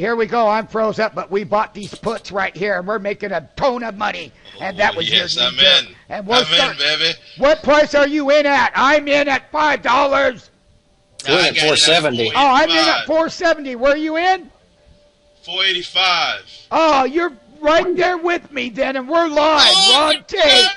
here we go. I'm froze up, but we bought these puts right here, and we're making a ton of money. And that was yes, your I'm in. And I'm in, baby. What price are you in at? I'm in at $5. We're at 470. Oh, I'm in at 470. Where are you in? 485. Oh, you're right there with me then, and we're live. Ron Tate.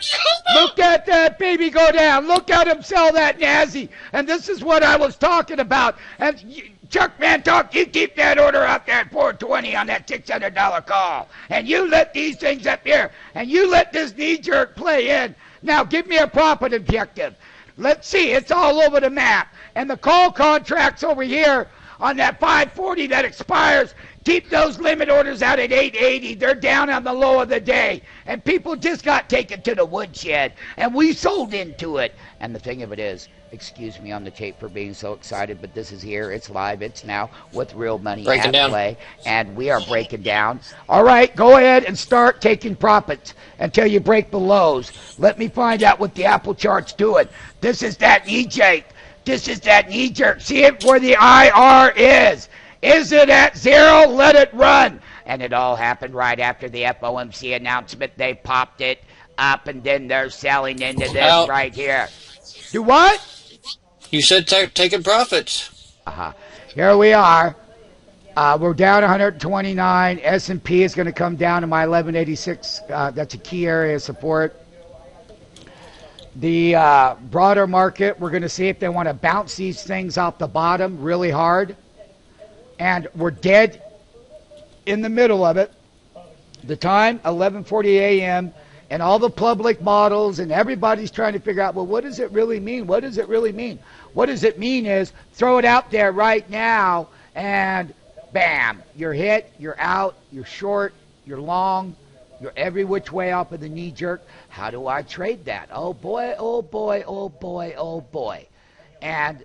Look at that baby go down. Look at him sell that Nazi. And this is what I was talking about. And Chuck Mantalk, you keep that order out there at 420 on that $600 call. And you let these things up here. And you let this knee-jerk play in. Now, give me a profit objective. Let's see. It's all over the map. And the call contracts over here on that 540 that expires, keep those limit orders out at 880. They're down on the low of the day. And people just got taken to the woodshed. And we sold into it. And the thing of it is, excuse me on the tape for being so excited, but this is here. It's live. It's now with real money at play. And we are breaking down. All right, go ahead and start taking profits until you break the lows. Let me find out what the Apple chart's doing. This is that knee-jerk. This is that knee-jerk. See it where the IR is. Is it at 0? Let it run. And it all happened right after the FOMC announcement. They popped it up, and then they're selling into this right here. Do what? You said taking profits. Here we are. We're down 129. S&P is going to come down to my 1186. That's a key area of support. The broader market, we're going to see if they want to bounce these things off the bottom really hard. And we're dead in the middle of it. The time, 11:40 a.m., and all the public models and everybody's trying to figure out, well, what does it really mean? What does it really mean? What does it mean is throw it out there right now, and bam, you're hit, you're out, you're short, you're long, you're every which way off of the knee jerk. How do I trade that? Oh, boy, oh, boy, oh, boy, oh, boy. And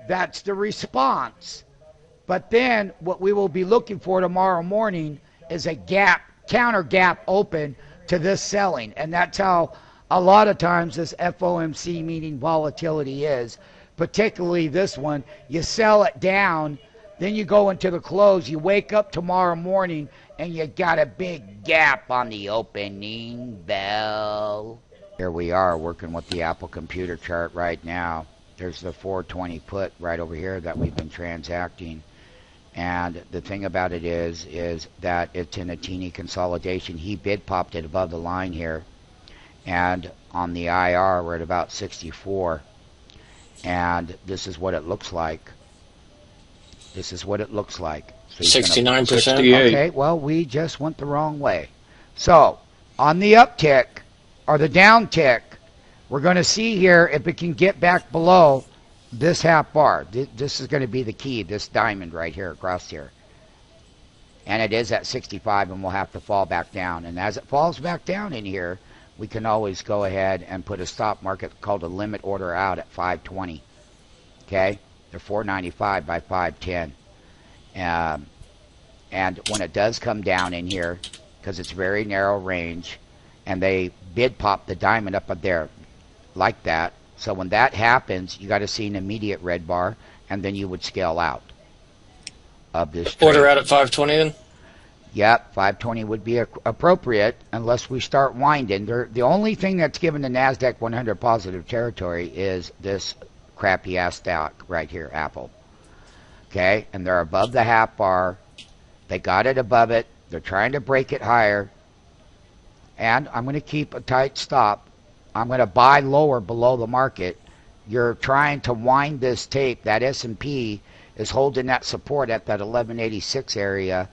that's the response. But then what we will be looking for tomorrow morning is a gap, counter gap open to this selling. And that's how a lot of times this FOMC meeting volatility is, particularly this one. You sell it down, then you go into the close. You wake up tomorrow morning and you got a big gap on the opening bell. Here we are working with the Apple computer chart right now. There's the 420 put right over here that we've been transacting. And the thing about it is that it's in a teeny consolidation. He bid popped it above the line here. And on the IR, we're at about 64. And this is what it looks like. This is what it looks like. So 69%. Okay, well, we just went the wrong way. So, on the uptick, or the downtick, we're going to see here if it can get back below this half bar. This is going to be the key, this diamond right here across here. And it is at 65, and we'll have to fall back down. And as it falls back down in here, we can always go ahead and put a stop market called a limit order out at 520. Okay? They're 495 by 510. And when it does come down in here, because it's very narrow range, and they bid pop the diamond up there like that. So when that happens, you got to see an immediate red bar, and then you would scale out of this trade. Order out at 520 then? Yep, 520 would be appropriate unless we start winding. The only thing that's given the NASDAQ 100 positive territory is this crappy-ass stock right here, Apple. Okay, and they're above the half bar. They got it above it. They're trying to break it higher. And I'm going to keep a tight stop. I'm going to buy lower below the market. You're trying to wind this tape. That S&P is holding that support at that 1186 area.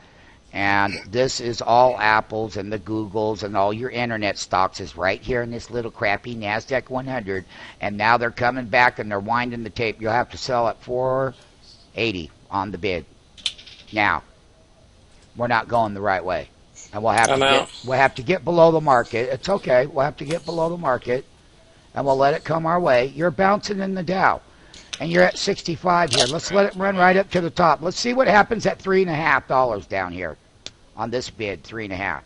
And this is all Apples and the Googles and all your internet stocks is right here in this little crappy NASDAQ 100. And now they're coming back and they're winding the tape. You'll have to sell at 480 on the bid. Now, we're not going the right way. And we'll have to get below the market. It's okay. We'll have to get below the market, and we'll let it come our way. You're bouncing in the Dow, and you're at 65 here. Let's let it run right up to the top. Let's see what happens at $3.50 down here on this bid, 3.5.